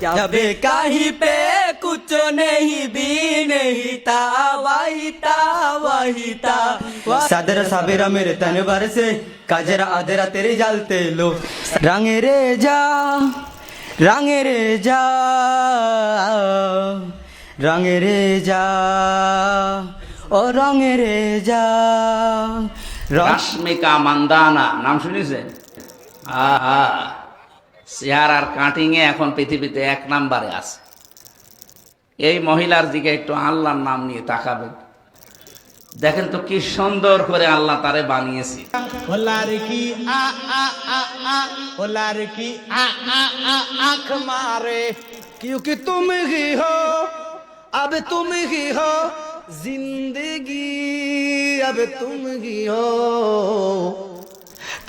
जब कहीं पे कुछ नहीं भी नहीं था वही था सदर साबिरा मेरे तनवर से काजरा आदरा तेरे जलते लो रंगे रे जा रंगे रे जा रंगे रे जा ও রঙের যা রাশমিকা মান্দানা নাম শুনেছেন? চেহারার কাটিং এ এখন পৃথিবীতে 1 নম্বরে আছে। এই মহিলার দিকে একটু আল্লাহর নাম নিয়ে তাকাবেন, দেখেন তো কি সুন্দর করে আল্লাহ তারে বানিয়েছে। आंख मारे क्योंकि तुम ही हो अब तुम ही हो जिंदगी अब तुम ही हो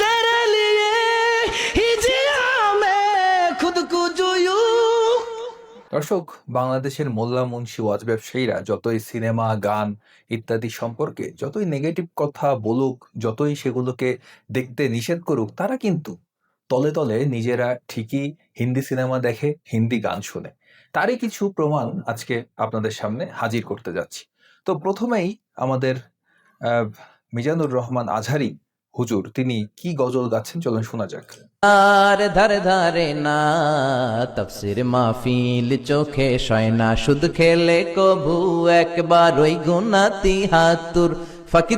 तेरे लिए ही जिया मैं खुद को जोयू। দর্শক, বাংলাদেশের মোল্লা মুন্সি ওয়াজ ব্যবসায়ীরা যতই সিনেমা গান ইত্যাদি সম্পর্কে যতই নেগেটিভ কথা বলুক, যতই সেগুলোকে দেখতে নিষেধ করুক, তারা কিন্তু তলে তলে নিজেরা ঠিকই হিন্দি সিনেমা দেখে, হিন্দি গান শুনে। তারই কিছু প্রমাণ আজকে আপনাদের সামনে হাজির করতে যাচ্ছি। তো প্রথমেই আমাদের মিজানুর রহমান আজহারি হুজুর, তিনি কি গজল গাচ্ছেন চলুন শোনা যাক। আর ধারে ধারে না তাফসির মাহফিল চোখে শয়না সুদ খেলে কবু একবার ওই গুনাতি হাতুর ফাঁকি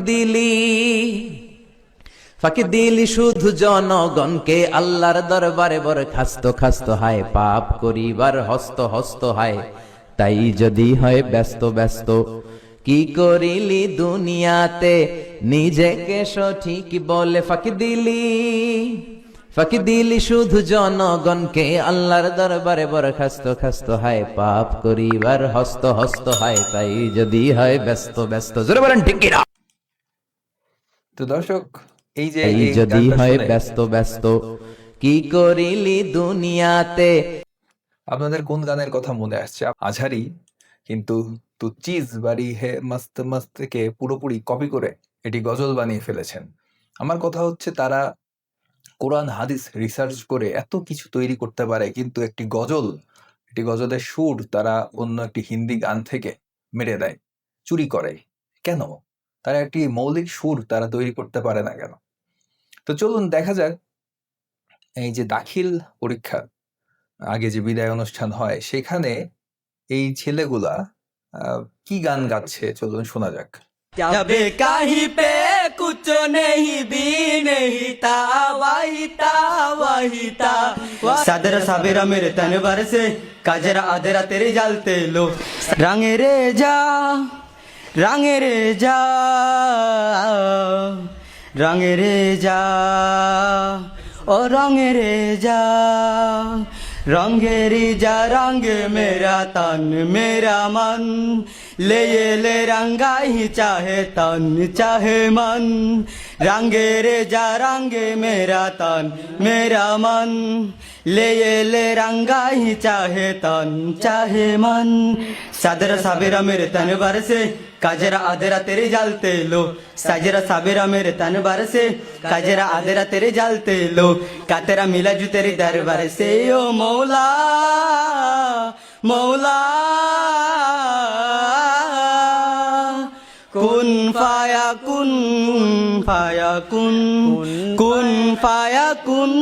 দিলি শুধু জনগণকে আল্লাহর দরবারে বড় খাস্ত খাস্ত হায় পাপ করিবার হস্ত হস্ত হায়। তাই যদি হয় ব্যস্ত ব্যস্ত কি করিলি দুনিয়াতে নিজেকে সঠিক বলে ফাঁকি দিলি শুধু জনগণকে আল্লাহর দরবারে বরখাস্ত খাস্ত হায় পাপ করিবার হস্ত হস্ত হায়। তাই যদি হয় ব্যস্ত ব্যস্ত, জোরে বলেন ঠিক কিনা? তো দর্শক, এই যে যদি হয় ব্যস্ত ব্যস্ত কি করিলি দুনিয়াতে, আপনাদের কোন গানের কথা মনে আসছে? আজহারি কিন্তু তু চিজ বাড়ি হে মস্ত মস্ত কে পুরোপুরি কপি করে এটি গজল বানিয়ে ফেলেছেন। আমার কথা হচ্ছে, তারা কোরআন হাদিস রিসার্চ করে এত কিছু তৈরি করতে পারে, কিন্তু একটি গজলের সুর তারা অন্য একটি হিন্দি গান থেকে মেরে দেয়, চুরি করে। কেন? তারা একটি মৌলিক সুর তারা তৈরি করতে পারে না কেন? তো চলুন দেখা যাক, এই যে দাখিল পরীক্ষা আগে যে বিদায় অনুষ্ঠান হয়, সেখানে এই ছেলেগুলা কি গান গাচ্ছে চলুন শোনা যাক। जब कहीं पे कुछ नहीं भी नहीं था वही था सदर साबिरा मेरे तनवर से काजरा आदरा तेरे जलते लो रंगे रे जा रंगे रे जा रंगे रे जा ओ रंगे रे जा रंगेरी जा रंग मेरा तन मेरा मन ले रंगा ही चाहे तन चाहे मन रंगे रे जा रंग मेरा तन मेरा मन ले रंगा ही चाहे तन चाहे मन सदर साबिरा मेरे तनवर से काजरा आदरा तेरे जलते लो सजरा साबिरा मेरे तनवर से काजरा आदरा तेरे जलते लो का तेरा मिला जू तेरे दरबार से ओ मौला मौला कुन फाया कुन फाया कुन कुन फाया कुन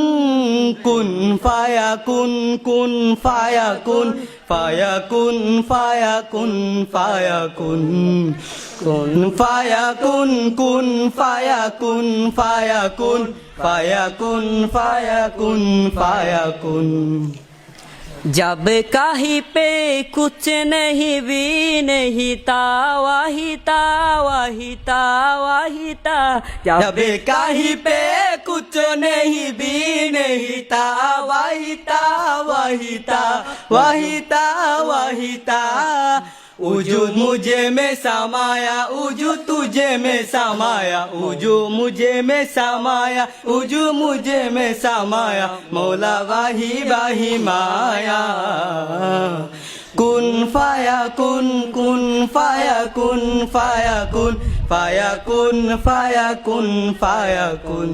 कुन फाया कुन कुन फाया कुन फाया कुन फाया कुन फाया कुन कुन फाया कुन कुन फाया कुन फाया कुन फाया कुन फाया कुन फाया कुन जब कहीं पे कुछ नहीं भी नहीं था वही था वही था वही था जब कहीं पे कुछ नहीं भी नहीं था वही था वही था वही था वही था वजूद मुझे में समाया वजूद तुझे में समाया वजूद मुझे में समाया वजूद मुझे में समाया मौला वाही वाही माया कुन फाया कुन कुन फाया कुन फाया कुन ফায়াকুন ফায়াকুন ফায়াকুন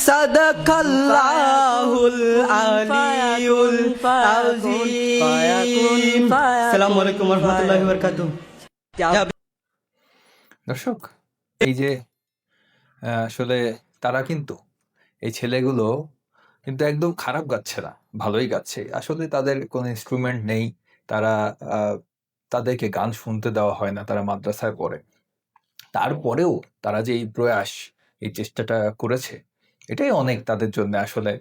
সাদাকাল্লাহুল আলিয়ুল আযীম। আসসালামু আলাইকুম ওয়া রাহমাতুল্লাহি ওয়া বারাকাতুহু। দর্শক, এই যে আসলে তারা কিন্তু এই ছেলেগুলো কিন্তু একদম খারাপ গাচ্ছে না, ভালোই গাচ্ছে। আসলে তাদের কোনো ইনস্ট্রুমেন্ট নেই, তারা তাদেরকে গান শুনতে দেওয়া হয় না, তারা মাদ্রাসায় পড়ে। তারপরেও তারা যে এই প্রয়াস, এই চেষ্টাটা করেছে, এটাই অনেক তাদের জন্য। আসলে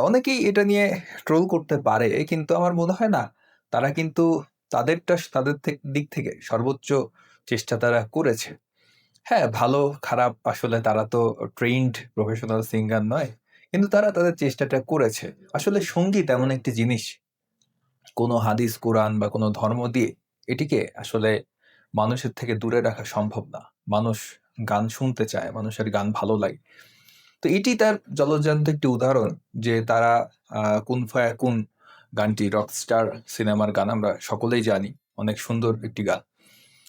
অনেকেই এটা নিয়ে ট্রোল করতে পারে, কিন্তু আমার মনে হয় না, তারা কিন্তু তাদের দিক থেকে সর্বোচ্চ চেষ্টা তারা করেছে। হ্যাঁ, ভালো খারাপ আসলে তারা তো ট্রেইনড প্রফেশনাল সিঙ্গার নয়, কিন্তু তারা তাদের চেষ্টাটা করেছে। আসলে সঙ্গীত এমন একটি জিনিস, কোনো হাদিস কোরআন বা কোনো ধর্ম দিয়ে এটিকে আসলে মানুষের থেকে দূরে রাখা সম্ভব না। মানুষ গান শুনতে চায়, মানুষের গান ভালো লাগে। তো এটি তার জলজ্যান্ত একটি উদাহরণ যে তারা কুন ফায়াকুন গানটি রকস্টার সিনেমার গান, আমরা সকলেই জানি, অনেক সুন্দর একটি গান।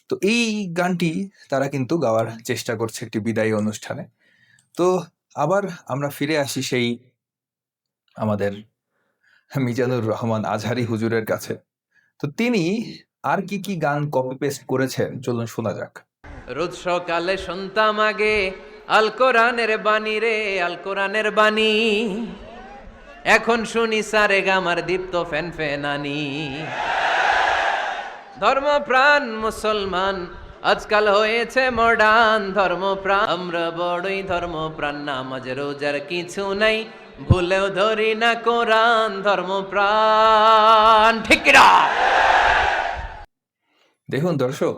তো এই গানটি তারা কিন্তু গাওয়ার চেষ্টা করছে একটি বিদায়ী অনুষ্ঠানে। তো আবার আমরা ফিরে আসি সেই আমাদের মিজানুর রহমান আজহারি হুজুরের কাছে। তো তিনি আর কি কি গান কপি পেস্ট করেছেন, চলুন শোনা যাক। রোজ সকালে শুনতাম আগে আল কোরআনের বাণী রে, আল কোরআনের বাণী। এখন শুনি সারে গামার দীপ্ত ফ্যান ফ্যানানি। ধর্মপ্রাণ মুসলমান আজকাল হয়েছে মডার্ন, ধর্মপ্রাণ আমরা বড়ই ধর্মপ্রাণ। নামাজ রোজার কিছু নাই, ভুলেও ধরি না কোরআন। ধর্মপ্রাণ, ঠিক না? দেখুন দর্শক,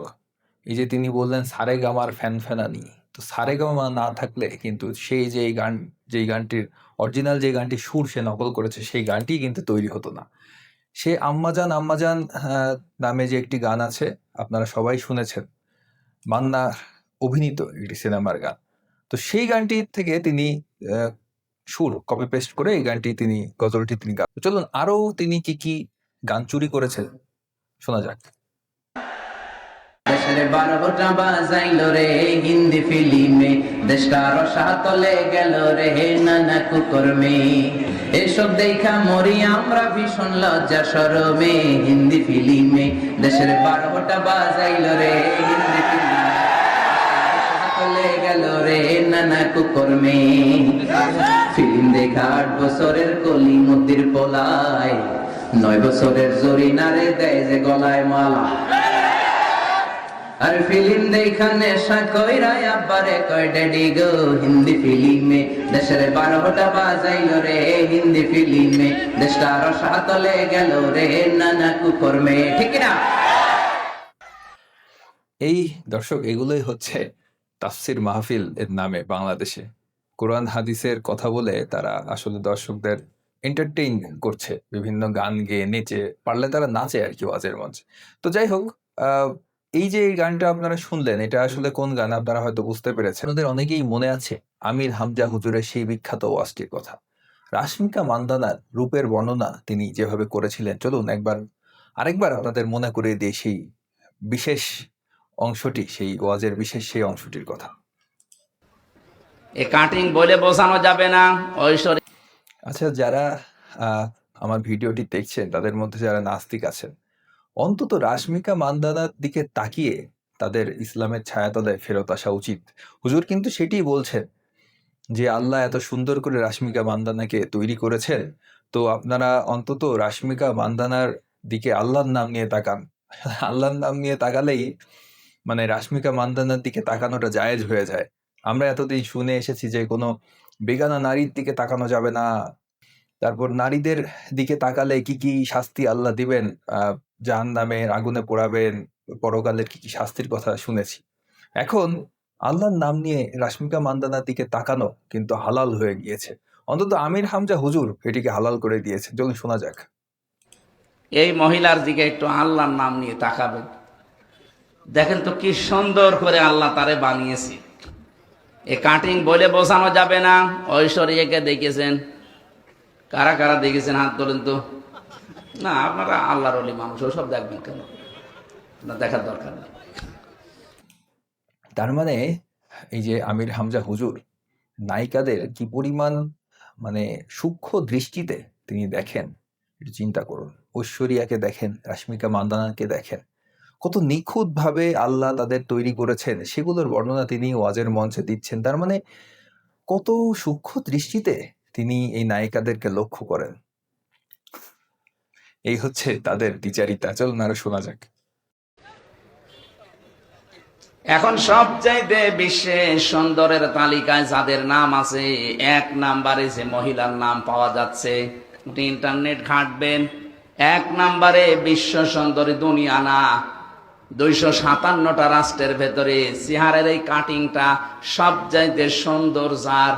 এই যে তিনি বললেন সারেগামার ফ্যান ফ্যানানি, তো সারেগামা না থাকলে কিন্তু সেই যে যেই গানটির অরিজিনাল, যে গানটি সুর সে নকল করেছে, সেই গানটি কিন্তু তৈরি হতো না। সে আম্মাজান আম্মাজান নামে যে একটি গান আছে, আপনারা সবাই শুনেছেন, মান্না অভিনীত একটি সিনেমার গান। তো সেই গানটি থেকে তিনি সুর কপি পেস্ট করে এই গানটি তিনি, গজলটি তিনি গান। চলুন আরো তিনি কি কি গান চুরি করেছেন শোনা যাক। দেশের 12টা বাজাইলো রে হিন্দি ফিল্মে, দেশটা রসাতলে গেল রে নানা কুকর্মে। এসব দেখা মরি আমরা ভীষণ লজ্জা শরমে। হিন্দি ফিল্মে দেশের 12টা বাজাইলো রে হিন্দি ফিল্মে, রসাতলে গেল রে নানা কুকর্মে। ফিল্ম দেখা 8 বছরের কলি মতির পোলায়, 9 বছরের জরিনারে দেয় যে গলায় মালা। আর ফিল্ম দেখা নেশা কইরা আব্বারে কয় ড্যাডি গো। হিন্দি ফিল্মে দেশের 12টা বাজাইলো রে হিন্দি ফিল্মে, দেশটা রসাতলে গেল রে নানা কুকর্মে, ঠিক না? এই দর্শক, এগুলোই হচ্ছে তাফসির মাহফিল এর নামে বাংলাদেশে কোরআন হাদিসের কথা বলে তারা আসলে দর্শকদের এন্টারটেইন করছে, বিভিন্ন গান গেয়ে নেচে, পারলে তারা নাচে আর কি ওয়াজের মঞ্চে। তো যাই হোক, এই যে এই গানটা আপনারা শুনলেন, এটা আসলে কোন গান আপনারা হয়তো বুঝতে পেরেছেন। আপনাদের অনেকেই মনে আছে আমির হামজা হুজুরের সেই বিখ্যাত ওয়াজটির কথা, রাশমিকা মান্দানার রূপের বর্ণনা তিনি যেভাবে করেছিলেন। চলুন আরেকবার আপনাদের মনে করে দিয়ে সেই বিশেষ অংশটি, সেই ওয়াজের বিশেষ সেই অংশটির কথা। এ কাটিং বলে বোঝানো যাবে না। আচ্ছা, যারা আমার ভিডিওটি দেখছেন, তাদের মধ্যে যারা নাস্তিক আছেন, অন্তত রাশমিকা মান্দানার দিকে তাকিয়ে তাদের ইসলামের ছায়াতলে ফেরত আসা উচিত। হুজুর কিন্তু সেটিই বলছেন যে আল্লাহ এত সুন্দর করে রাশমিকা মান্দানাকে তৈরি করেছেন, তো আপনারা অন্তত রাশমিকা মান্দানার দিকে আল্লাহর নাম নিয়ে তাকান। আল্লাহর নাম নিয়ে তাকালেই মানে রাশমিকা মান্দানার দিকে তাকানোটা জায়েজ হয়ে যায়। আমরা এতদিন শুনে এসেছি যে কোনো বেগানা নারীর দিকে তাকানো যাবে না, তারপর নারীদের দিকে তাকালে কি কি শাস্তি আল্লাহ দিবেন, জাহান্নামের আগুনে পোড়াবেন, পরকালের কি কি শাস্তির কথা শুনেছি। এখন আল্লাহর নাম নিয়ে রাশমিকা মান্দানার দিকে তাকানো কিন্তু হালাল হয়ে গিয়েছে। অন্তত আমির হামজা হুজুর এটিকে হালাল করে দিয়েছে। চলুন শোনা যাক। এই মহিলার দিকে একটু আল্লাহর নাম নিয়ে তাকাবেন, দেখেন তো কি সুন্দর করে আল্লাহ তারে বানিয়েছে। এ কাটিং বলে বোঝানো যাবে না। ঐশ্বরিয়াকে দেখেছেন? কারা কারা দেখেছেন হাত তোলেন তো। না, আপনারা আল্লাহর ওলি মানুষ, ওসব দেখবেন কেন? না, দেখার দরকার নেই। তার মানে এই যে আমির হামজা হুজুর নায়িকাদের কি পরিমাণ মানে সূক্ষ্ম দৃষ্টিতে তিনি দেখেন, একটু চিন্তা করুন। ঐশ্বরিয়াকে দেখেন, রাশ্মিকা মান্দানাকে দেখেন, কত নিখুঁত ভাবে আল্লাহ তাদের তৈরি করেছেন সেগুলোর বর্ণনা তিনি ওয়াজের মঞ্চে দিচ্ছেন। তার মানে কত সূক্ষ্ম দৃষ্টিতে তিনি এই নায়িকাদেরকে লক্ষ্য করেন। এই হচ্ছে তাদের দ্বিচারিতা। চলুন আরো শোনা যাক। এখন সবচাইতে বিশ্বে সুন্দরের তালিকায় যাদের নাম আছে, 1 নাম্বারে যে মহিলার নাম পাওয়া যাচ্ছে, আপনি ইন্টারনেট ঘাঁটবেন, 1 নাম্বারে বিশ্ব সুন্দরী দুনিয়া না, 257টা রাষ্ট্রের ভেতরে চেহারের এই কাটিংটা সবচাইতে সুন্দর যার।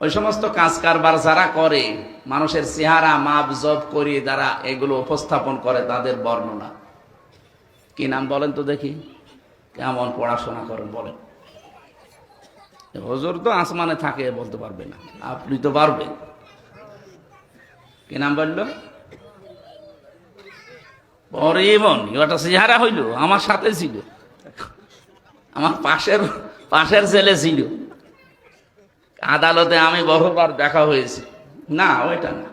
ওই সমস্ত কাজ কারবার যারা করে, মানুষের চেহারা মাপ জব করিয়ে যারা এগুলো উপস্থাপন করে, তাদের বর্ণনা কি নাম বলেন তো দেখি? কেমন পড়াশোনা করেন বলেন? হুজুর তো আসমানে থাকে, বলতে পারবে না, আপনি তো পারবেন। কি নাম বললো? পরিবন। ওটা চেহারা হইল, আমার সাথে ছিল, আমার পাশের ছেলে ছিল, আদালতে আমি বহুবার দেখা হয়েছে। না, ওইটা না।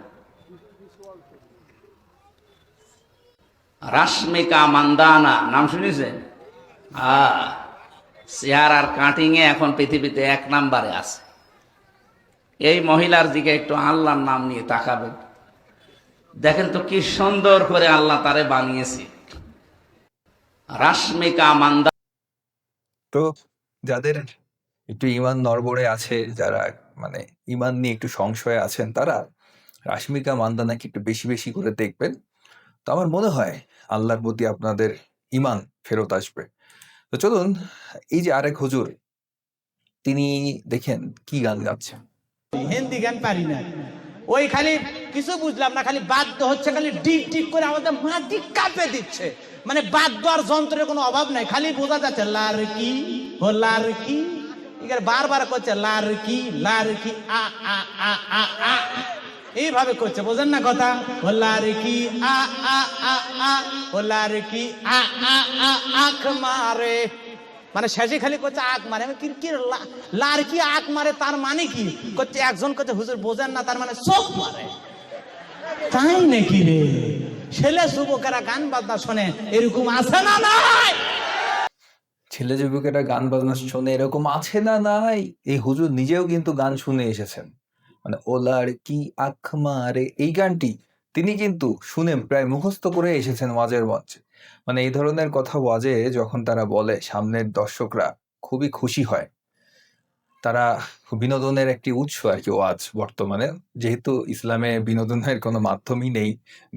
রাশ্মিকা মান্দানা নাম শুনেছেন? চেহারার কাটিং এ এখন পৃথিবীতে 1 নাম্বারে আছে। এই মহিলার দিকে একটু আল্লাহর নাম নিয়ে তাকাবেন, দেখেন তো কি সুন্দর করে আল্লাহ তারে বানিয়েছে। রাশ্মিকা মান্দা। তো যাদের একটু ইমান নড়বড়ে আছে, যারা মানে ইমান নিয়ে একটু সংশয়ে আছেন, তারা রাশ্মিকা মান্দানাকে একটু বেশি বেশি করে দেখবেন। তো আমার মনে হয় আল্লাহর প্রতি আপনাদের ইমান ফেরত আসবে। তো চলুন, এই যে আরেক হুজুর, তিনি দেখেন কি গান গাচ্ছেন। হিন্দি গান পারি না, ওই খালি কিছু বুঝলাম না, খালি বাদ্য হচ্ছে, খালি ডিক ডিক করে আমাদের মাটি কাঁপে দিচ্ছে। মানে বাদ্য আর যন্ত্রের কোনো অভাব নাই, খালি বোঝা যাচ্ছে লারকি ও লারকি, এখানে বারবার করছে লারকি লারকি আ আ আ আ আ, এইভাবে করছে, বোঝেন না কথা? ও লারকি আ আ আ আ, ও লারকি আ আ আ আখ মারে, মানে শেষে খালি করছে আখ মারে। আমি কি লারকি আখ মারে, তার মানে কি করছে? একজন করছে হুজুর বোঝেন না, তার মানে চোখ মারে। তাই নাকি রে? ছেলে যুবকেরা গান বাজনা শোনে, এরকম আছে না নাই? ছেলে যুবকেরা গান বাজনা শোনে, এরকম আছে না নাই? এই হুজুর নিজেও কিন্তু গান শুনে এসেছেন। মানে ওলার কি আখ মারে, এই গানটি তিনি কিন্তু শুনে প্রায় মুখস্থ করে এসেছেন ওয়াজের মঞ্চে। মানে এই ধরনের কথা ওয়াজে যখন তারা বলে, সামনের দর্শকরা খুবই খুশি হয়। তারা বিনোদনের একটি উৎস আর কি ওয়াজ বর্তমানে, যেহেতু ইসলামে বিনোদনের কোনো মাধ্যমই নেই,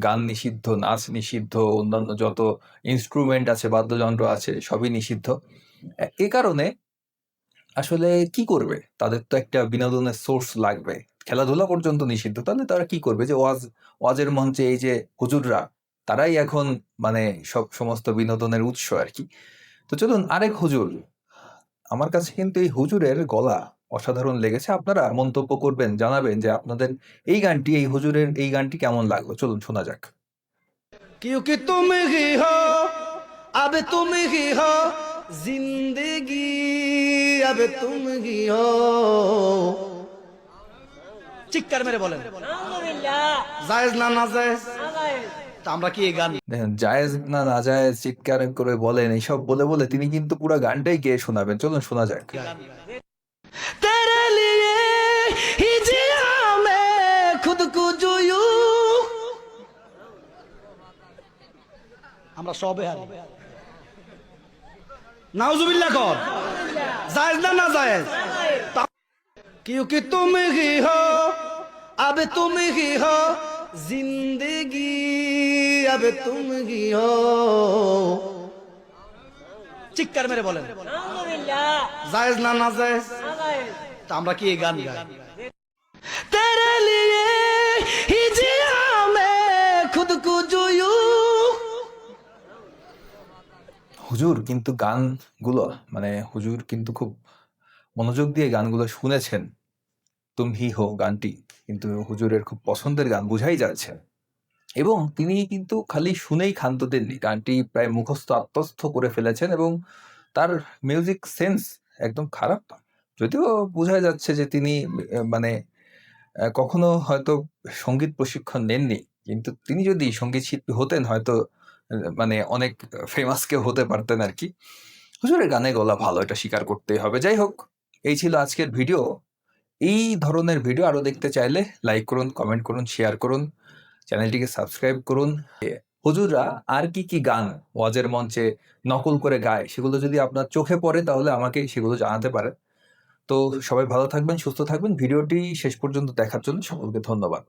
গান নিষিদ্ধ, নাচ নিষিদ্ধ, অন্যান্য যত ইনস্ট্রুমেন্ট আছে, বাদ্যযন্ত্র আছে, সবই নিষিদ্ধ। এ কারণে আসলে কি করবে? তাদের তো একটা বিনোদনের সোর্স লাগবে। খেলাধুলা পর্যন্ত নিষিদ্ধ, তাহলে তারা কি করবে? যে ওয়াজের মঞ্চে এই যে হুজুররা, তারাই এখন মানে সমস্ত বিনোদনের উৎস আর কি। তো চলুন আরেক হুজুর, আমার কাছে কিন্তু এই হুজুরের গলা অসাধারণ লেগেছে। আপনারা মন্তব্য করবেন, জানাবেন যে আপনাদের এই গানটি, এই হুজুরের এই গানটি কেমন লাগলো। চলুন শোনা যাক। क्योंकि तुम ही हो, अब तुम ही हो जिंदगी, अब तुम ही हो। চিৎকার মেরে বলেন জায়েজ না নাজায়েজ? তা আমরা কি এই গান দেখেন, জায়েজ না নাজায়েজ চিৎকার করে বলেন, এইসব বলে বলে তিনি কিন্তু পুরো গানটাই গেয়ে শোনাবেন। চলুন শোনা যাক। तेरे लिए ही जिया मैं खुद को जो यूं। আমরা সবে হারি। নাউজুবিল্লাহ কর। জায়েজ না নাজায়েজ? क्योंकि तुम ही हो, अब तुम ही हो जिंदगी, अब तुम ही हो। চিৎকার মেরে বলেন জায়েজ না নাজায়েজ? তা আমরা কি এই গান গাই? तेरे लिए ही जिया मैं खुद को जो यूं। হুজুর কিন্তু গানগুলো মানে হুজুর কিন্তু খুব মনোযোগ দিয়ে গানগুলো শুনেছেন। তুম হি হো গানটি কিন্তু হুজুরের খুব পছন্দের গান, বুঝাই যাচ্ছে। এবং তিনি কিন্তু খালি শুনেই ক্ষান্ত দেননি, গানটি প্রায় মুখস্থ আত্মস্থ করে ফেলেছেন এবং তার মিউজিক সেন্স একদম খারাপ না, যদিও বোঝা যাচ্ছে যে তিনি মানে কখনো হয়তো সঙ্গীত প্রশিক্ষণ নেননি, কিন্তু তিনি যদি সঙ্গীত শিল্পী হতেন হয়তো মানে অনেক ফেমাস কেউ হতে পারতেন আর কি। হুজুরের গানে গলা ভালো, এটা স্বীকার করতেই হবে। যাই হোক, এই ছিল আজকের ভিডিও। এই ধরনের ভিডিও আরো দেখতে চাইলে লাইক করুন, কমেন্ট করুন, শেয়ার করুন, চ্যানেলটিকে সাবস্ক্রাইব করুন। হুজুররা আর কি কি গান ওয়াজের মঞ্চে নকল করে গায় সেগুলো যদি আপনার চোখে পড়ে তাহলে আমাকে সেগুলো জানাতে পারেন। তো সবাই ভালো থাকবেন, সুস্থ থাকবেন। ভিডিওটি শেষ পর্যন্ত দেখার জন্য সকলকে ধন্যবাদ।